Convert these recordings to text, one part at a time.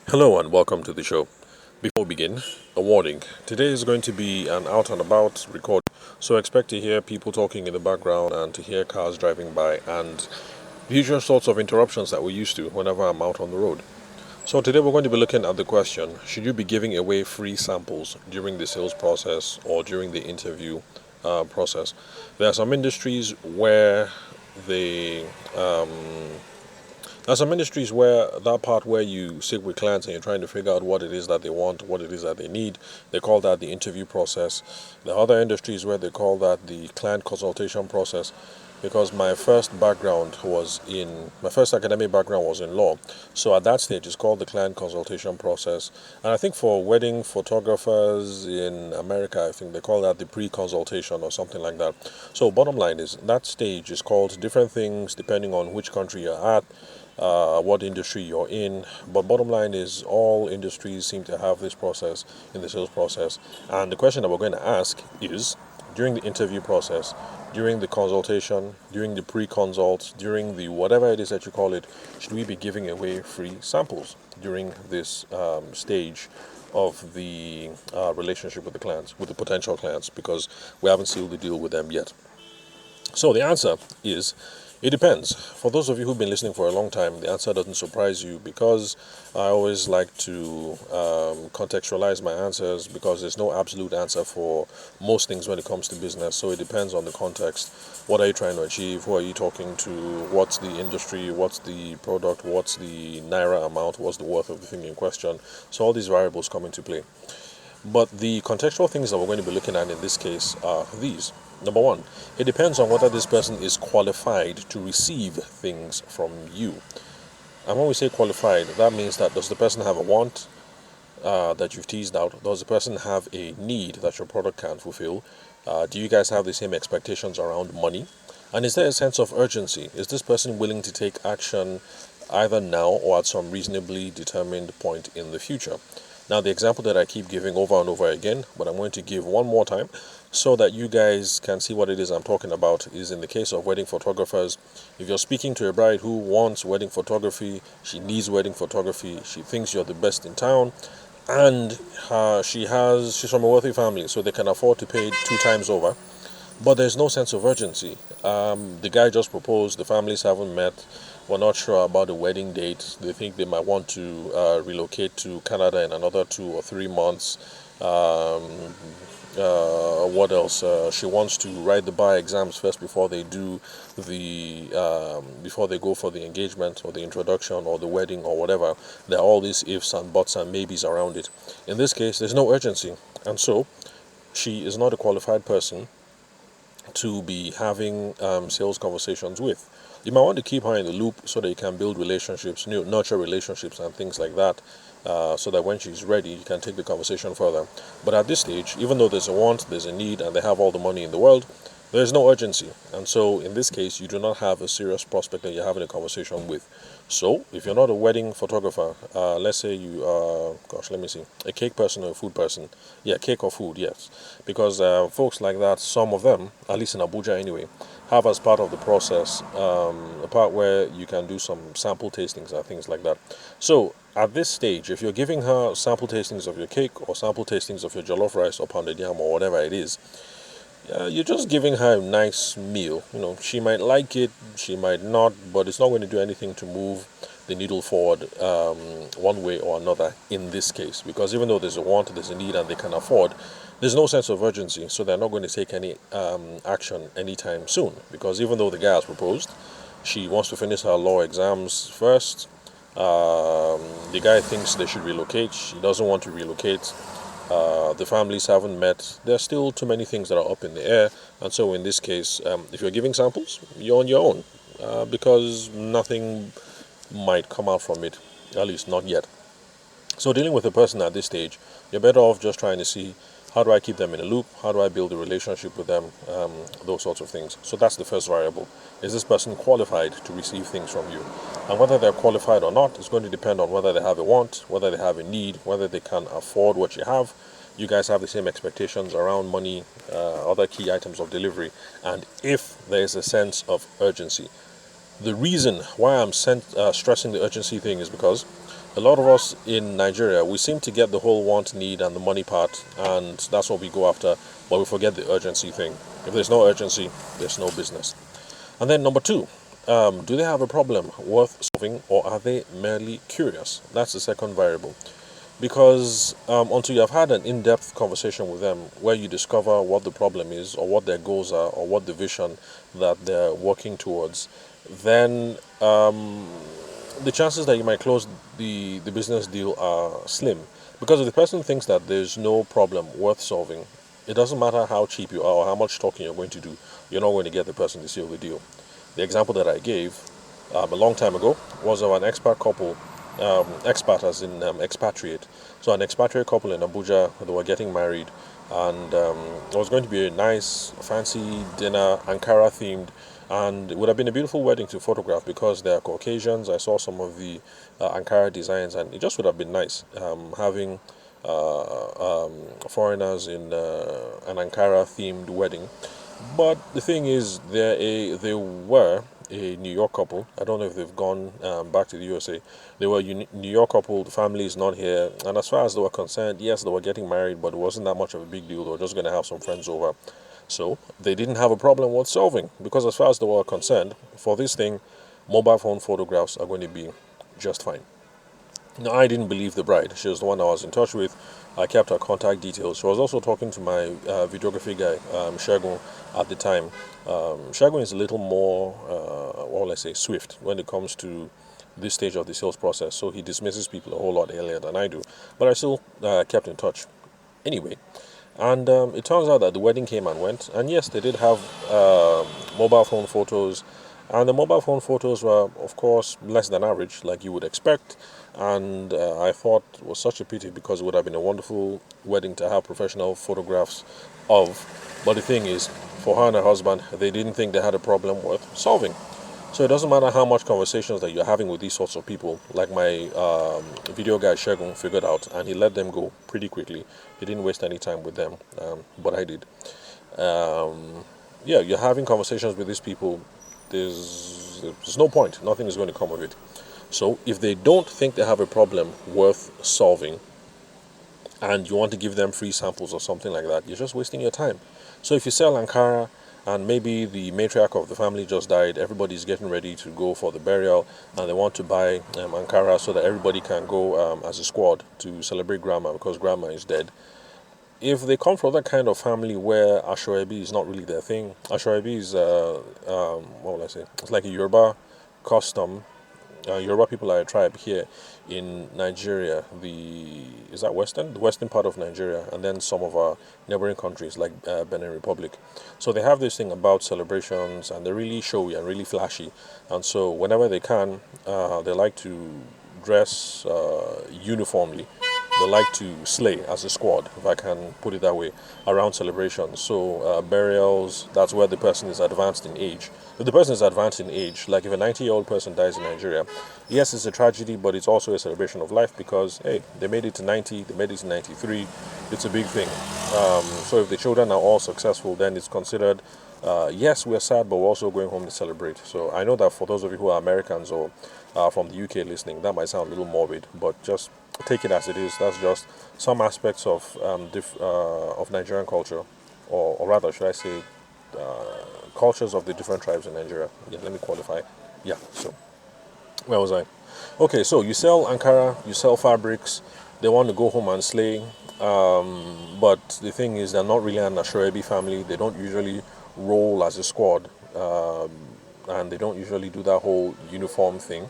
Hello and welcome to the show. Before we begin, a warning. Today is going to be an out and about recording, so expect to hear people talking in the background and to hear cars driving by and the usual sorts of interruptions that we're used to whenever I'm out on the road. So today we're going to be looking at the question, should you be giving away free samples during the sales process or during the interview process? There are some industries where they there's some industries where that part where you sit with clients and you're trying to figure out what it is that they want, what it is that they need, they call that the interview process. There are other industries where they call that the client consultation process. Because my first academic background was in law. So at that stage, it's called the client consultation process. And I think for wedding photographers in America, I think they call that the pre-consultation or something like that. So bottom line is that stage is called different things depending on which country you're at, what industry you're in. But bottom line is all industries seem to have this process in the sales process. And the question that we're going to ask is, during the interview process, during the consultation, during the pre-consult, during the whatever it is that you call it, should we be giving away free samples during this stage of the relationship with the clients, with the potential clients, because we haven't sealed the deal with them yet? So the answer is, it depends. For those of you who've been listening for a long time, the answer doesn't surprise you because I always like to contextualize my answers because there's no absolute answer for most things when it comes to business. So it depends on the context. What are you trying to achieve? Who are you talking to? What's the industry? What's the product? What's the naira amount? What's the worth of the thing in question? So all these variables come into play. But the contextual things that we're going to be looking at in this case are these. Number one, it depends on whether this person is qualified to receive things from you. And when we say qualified, that means that does the person have a want that you've teased out? Does the person have a need that your product can fulfill? Do you guys have the same expectations around money? And is there a sense of urgency? Is this person willing to take action either now or at some reasonably determined point in the future? Now, the example that I keep giving over and over again, but I'm going to give one more time so that you guys can see what it is I'm talking about, is in the case of wedding photographers. If you're speaking to a bride who wants wedding photography, she needs wedding photography, she thinks you're the best in town, and she's from a wealthy family, so they can afford to pay two times over. But there's no sense of urgency. The guy just proposed, the families haven't met, we're not sure about the wedding date. They think they might want to relocate to Canada in another 2 or 3 months. What else? She wants to write the bar exams first before they do before they go for the engagement or the introduction or the wedding or whatever. There are all these ifs and buts and maybes around it. In this case, there's no urgency, and so she is not a qualified person to be having sales conversations with. You might want to keep her in the loop so that you can build relationships, nurture relationships and things like that, so that when she's ready, you can take the conversation further. But at this stage, even though there's a want, there's a need, and they have all the money in the world, there's no urgency. And so in this case, you do not have a serious prospect that you're having a conversation with. So if you're not a wedding photographer, let's say you are, let me see, a cake person or a food person. Yeah, cake or food, yes. Because folks like that, some of them, at least in Abuja anyway, have as part of the process a part where you can do some sample tastings and things like that. So at this stage, if you're giving her sample tastings of your cake or sample tastings of your jollof rice or pounded yam or whatever it is, you're just giving her a nice meal. She might like it, she might not, but it's not going to do anything to move the needle forward one way or another in this case. Because even though there's a want, there's a need, and they can afford, there's no sense of urgency, so they're not going to take any action anytime soon. Because even though the guy has proposed, she wants to finish her law exams first. The guy thinks they should relocate. She doesn't want to relocate. The families haven't met. There are still too many things that are up in the air. And so in this case, if you're giving samples, you're on your own, because nothing might come out from it, at least not yet. So dealing with a person at this stage, you're better off just trying to see, how do I keep them in a loop? How do I build a relationship with them? Those sorts of things. So that's the first variable. Is this person qualified to receive things from you? And whether they're qualified or not is going to depend on whether they have a want, whether they have a need, whether they can afford what you have. You guys have the same expectations around money, other key items of delivery, and if there is a sense of urgency. The reason why I'm stressing the urgency thing is because A lot of us in Nigeria, we seem to get the whole want, need, and the money part, and that's what we go after, but we forget the urgency thing. If there's no urgency, there's no business. And then number two, do they have a problem worth solving, or are they merely curious? That's the second variable. Because until you have had an in-depth conversation with them where you discover what the problem is, or what their goals are, or what the vision that they're working towards, then the chances that you might close the business deal are slim. Because if the person thinks that there's no problem worth solving, it doesn't matter how cheap you are or how much talking you're going to do, you're not going to get the person to seal the deal. The example that I gave a long time ago was of an expat couple, expat as in expatriate. So an expatriate couple in Abuja, they were getting married, and it was going to be a nice, fancy dinner, Ankara themed, and it would have been a beautiful wedding to photograph because they are Caucasians. I saw some of the Ankara designs, and it just would have been nice having foreigners in an Ankara themed wedding. But the thing is, they were a New York couple. I don't know if they've gone back to the USA. They were a New York couple. The family is not here, and as far as they were concerned, yes, they were getting married, but it wasn't that much of a big deal. They were just going to have some friends over, so they didn't have a problem worth solving because, as far as they were concerned, for this thing, mobile phone photographs are going to be just fine. No, I didn't believe the bride. She was the one I was in touch with. I kept her contact details. She was also talking to my videography guy, Shagun, at the time. Shagun is a little more, what will I say, swift when it comes to this stage of the sales process. So he dismisses people a whole lot earlier than I do. But I still kept in touch. Anyway, and it turns out that the wedding came and went. And yes, they did have mobile phone photos. And the mobile phone photos were, of course, less than average, like you would expect. And I thought it was such a pity because it would have been a wonderful wedding to have professional photographs of. But the thing is, for her and her husband, they didn't think they had a problem worth solving. So it doesn't matter how much conversations that you're having with these sorts of people, like my video guy Shagun figured out, and he let them go pretty quickly. He didn't waste any time with them, but I did. Yeah, you're having conversations with these people. There's no point. Nothing is going to come of it. So if they don't think they have a problem worth solving, and you want to give them free samples or something like that, you're just wasting your time. So if you sell Ankara and maybe the matriarch of the family just died, everybody's getting ready to go for the burial, and they want to buy Ankara so that everybody can go as a squad to celebrate grandma because grandma is dead. If they come from that kind of family where Ashoebi is not really their thing, Ashoebi is, what will I say? It's like a Yoruba custom. Yoruba people are a tribe here in Nigeria. Is that the western part of Nigeria, and then some of our neighboring countries like Benin Republic. So they have this thing about celebrations, and they're really showy and really flashy. And so whenever they can, they like to dress uniformly. They like to slay as a squad, if I can put it that way, around celebrations. So burials, that's where the person is advanced in age. If the person is advanced in age, like if a 90-year-old person dies in Nigeria, yes, it's a tragedy, but it's also a celebration of life because, hey, they made it to 90, they made it to 93. It's a big thing. So if the children are all successful, then it's considered, yes, we're sad, but we're also going home to celebrate. So I know that for those of you who are Americans or from the UK listening, that might sound a little morbid, but just take it as it is. That's just some aspects of Nigerian culture, or rather, should I say, cultures of the different tribes in Nigeria. Yeah, let me qualify. Yeah. So where was I? Okay, so you sell Ankara, you sell fabrics. They want to go home and slay, but the thing is, they're not really an Ashoebi family. They don't usually roll as a squad, and they don't usually do that whole uniform thing.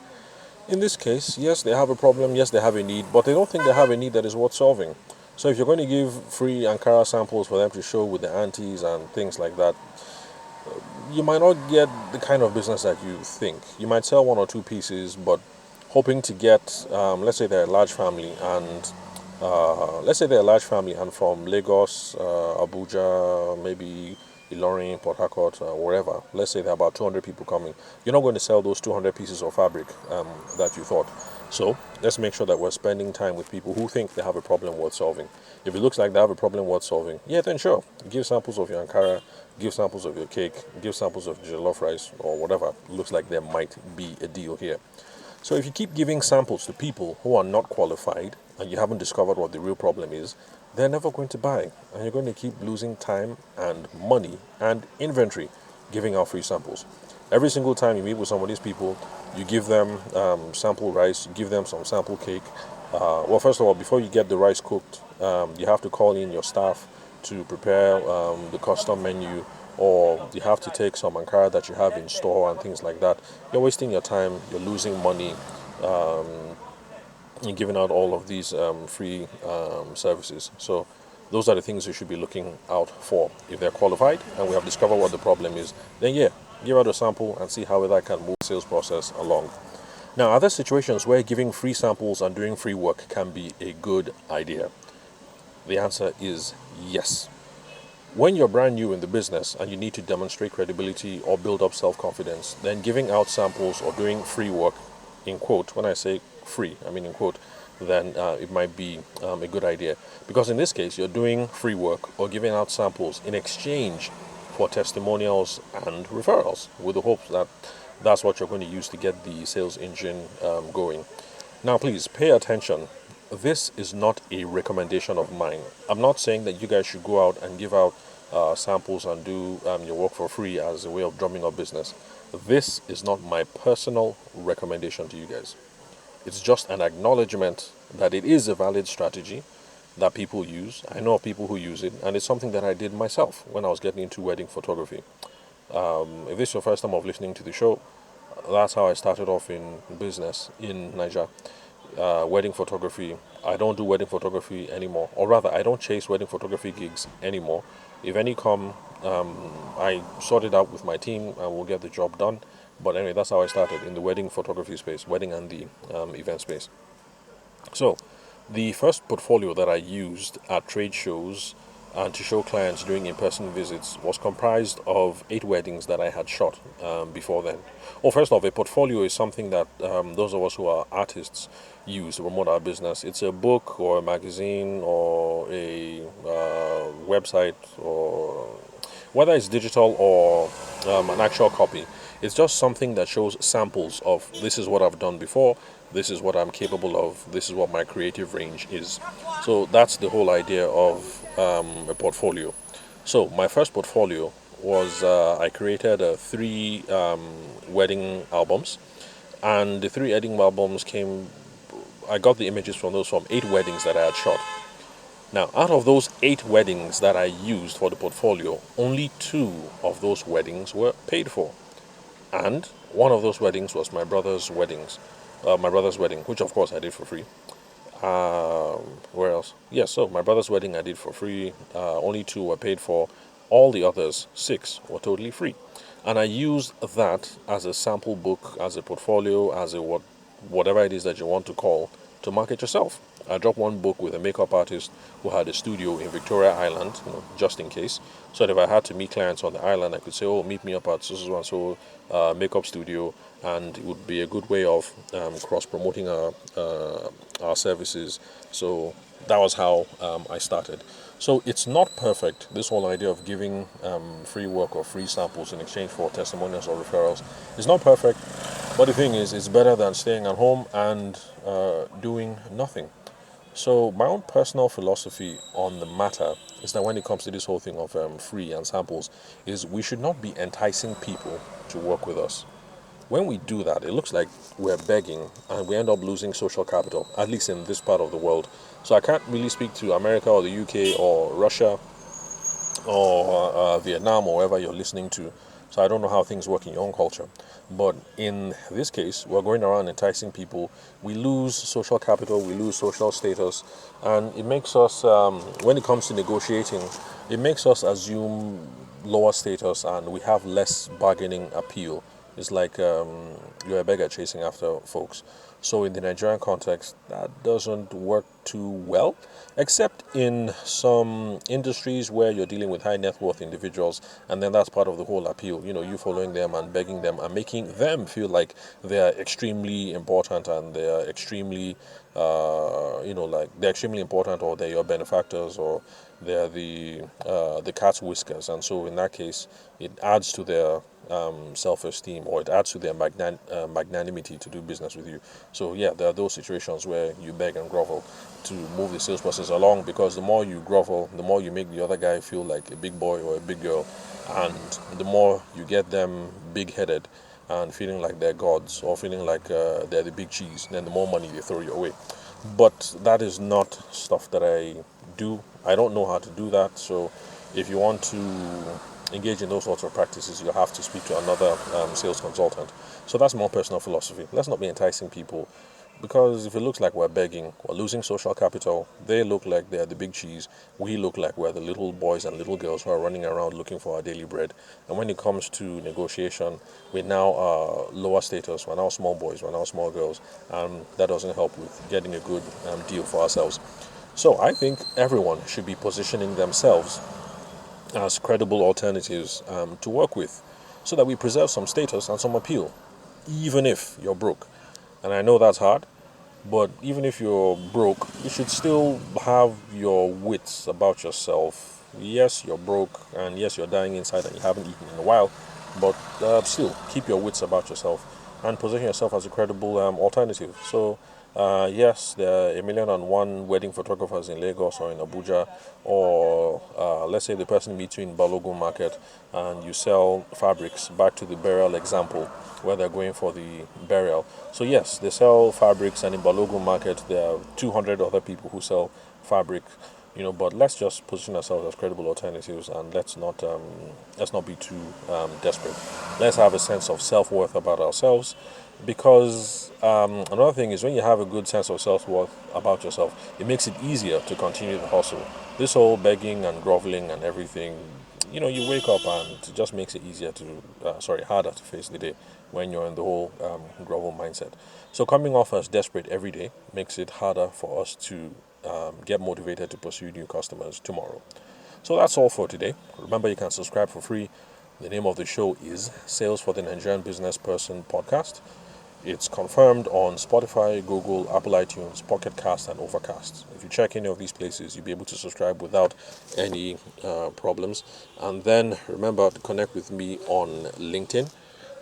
In this case, yes, they have a problem, yes, they have a need, but they don't think they have a need that is worth solving. So if you're going to give free Ankara samples for them to show with the aunties and things like that, you might not get the kind of business that you think. You might sell one or two pieces, but hoping to get, let's say they're a large family, and from Lagos, Abuja, maybe Ilorin, Port Harcourt, wherever. Let's say there are about 200 people coming. You're not going to sell those 200 pieces of fabric that you thought. So let's make sure that we're spending time with people who think they have a problem worth solving. If it looks like they have a problem worth solving, yeah, then sure. Give samples of your Ankara, give samples of your cake, give samples of jollof rice or whatever. Looks like there might be a deal here. So if you keep giving samples to people who are not qualified and you haven't discovered what the real problem is, they're never going to buy. And you're going to keep losing time and money and inventory giving out free samples. Every single time you meet with some of these people, you give them sample rice, you give them some sample cake. Well, first of all, before you get the rice cooked, you have to call in your staff to prepare the custom menu, or you have to take some Ankara that you have in store and things like that. You're wasting your time, you're losing money, you're giving out all of these free services. So those are the things you should be looking out for. If they're qualified and we have discovered what the problem is, then yeah, give out a sample and see how that can move the sales process along. Now, other situations where giving free samples and doing free work can be a good idea. The answer is yes. When you're brand new in the business and you need to demonstrate credibility or build up self-confidence, then giving out samples or doing free work, in quote, when I say free, I mean in quote, then it might be a good idea. Because in this case, you're doing free work or giving out samples in exchange for testimonials and referrals, with the hope that that's what you're going to use to get the sales engine going. Now, please pay attention. This is not a recommendation of mine. I'm not saying that you guys should go out and give out samples and do your work for free as a way of drumming up business. This is not my personal recommendation to you guys. It's just an acknowledgement that it is a valid strategy that people use. I know of people who use it, and it's something that I did myself when I was getting into wedding photography. If this is your first time of listening to the show, that's how I started off in business in Nigeria. Wedding photography. I don't do wedding photography anymore, or rather, I don't chase wedding photography gigs anymore. If any come, I sort it out with my team and we'll get the job done. But anyway, that's how I started in the wedding photography space, wedding and the event space. So, the first portfolio that I used at trade shows and to show clients during in-person visits was comprised of 8 weddings that I had shot before then. Well, first off, a portfolio is something that those of us who are artists use to promote our business. It's a book or a magazine or a website, or whether it's digital or an actual copy. It's just something that shows samples of this is what I've done before, this is what I'm capable of, this is what my creative range is. So that's the whole idea of a portfolio. So my first portfolio was I created 3 wedding albums, and the 3 wedding albums came. I got the images from 8 weddings that I had shot. Now, out of those 8 weddings that I used for the portfolio, only 2 of those weddings were paid for. And one of those weddings was my brother's wedding, which of course I did for free. Where else? Yes, so my brother's wedding I did for free. Only 2 were paid for. All the others, 6, were totally free. And I used that as a sample book, as a portfolio, as a whatever it is that you want to call, to market yourself. I dropped one book with a makeup artist who had a studio in Victoria Island, just in case. So that if I had to meet clients on the island, I could say, "Oh, meet me up at so and so makeup studio," and it would be a good way of cross promoting our services. So that was how I started. So it's not perfect, this whole idea of giving free work or free samples in exchange for testimonials or referrals. It's not perfect, but the thing is, it's better than staying at home and doing nothing. So my own personal philosophy on the matter is that when it comes to this whole thing of free and samples, is we should not be enticing people to work with us. When we do that, it looks like we're begging and we end up losing social capital, at least in this part of the world. So I can't really speak to America or the UK or Russia or Vietnam or wherever you're listening to. So I don't know how things work in your own culture. But in this case, we're going around enticing people. We lose social capital, we lose social status, and it makes us, when it comes to negotiating, it makes us assume lower status and we have less bargaining appeal. It's like you're a beggar chasing after folks. So in the Nigerian context, that doesn't work too well, except in some industries where you're dealing with high net worth individuals, and then that's part of the whole appeal. You following them and begging them and making them feel like they are extremely important and they are extremely, like they're extremely important, or they're your benefactors, or they're the cat's whiskers. And so in that case, it adds to their self-esteem, or it adds to their magnanimity to do business with you. So yeah, there are those situations where you beg and grovel to move the sales process along, because the more you grovel, the more you make the other guy feel like a big boy or a big girl, and the more you get them big-headed and feeling like they're gods, or feeling like they're the big cheese, then the more money they throw your way. But that is not stuff that I do. I don't know how to do that. So if you want to engage in those sorts of practices, you have to speak to another sales consultant. So that's my personal philosophy. Let's not be enticing people, because if it looks like we're begging, we're losing social capital. They look like they're the big cheese. We look like we're the little boys and little girls who are running around looking for our daily bread. And when it comes to negotiation, we now are lower status. We're now small boys. We're now small girls. And that doesn't help with getting a good deal for ourselves. So I think everyone should be positioning themselves as credible alternatives to work with, so that we preserve some status and some appeal, even if you're broke. And I know that's hard, but even if you're broke, you should still have your wits about yourself. Yes, you're broke, and yes, you're dying inside and you haven't eaten in a while, but still, keep your wits about yourself and position yourself as a credible alternative. So, yes, there are 1,000,001 wedding photographers in Lagos or in Abuja, or let's say the person meets you in Balogun Market and you sell fabrics, back to the burial example, where they're going for the burial. So yes, they sell fabrics, and in Balogun Market there are 200 other people who sell fabric. But let's just position ourselves as credible alternatives, and let's not be too desperate. Let's have a sense of self-worth about ourselves, because another thing is, when you have a good sense of self-worth about yourself, it makes it easier to continue the hustle. This whole begging and groveling and everything, you wake up and it just makes it harder to face the day when you're in the whole grovel mindset. So coming off as desperate every day makes it harder for us to get motivated to pursue new customers tomorrow. So that's all for today. Remember, you can subscribe for free. The name of the show is Sales for the Nigerian Business Person Podcast. It's confirmed on Spotify, Google, Apple iTunes, Pocket Cast, and Overcast. If you check any of these places, you'll be able to subscribe without any problems. And then remember to connect with me on LinkedIn.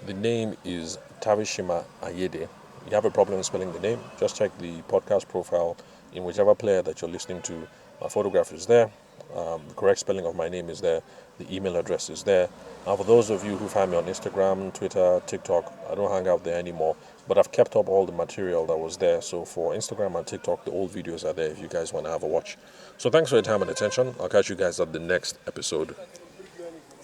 The name is Tavishima Ayede. If you have a problem spelling the name, just check the podcast profile in whichever player that you're listening to. My photograph is there. The correct spelling of my name is there. The email address is there. Now, for those of you who find me on Instagram, Twitter, TikTok, I don't hang out there anymore, but I've kept up all the material that was there. So for Instagram and TikTok, the old videos are there if you guys want to have a watch. So thanks for your time and attention. I'll catch you guys at the next episode.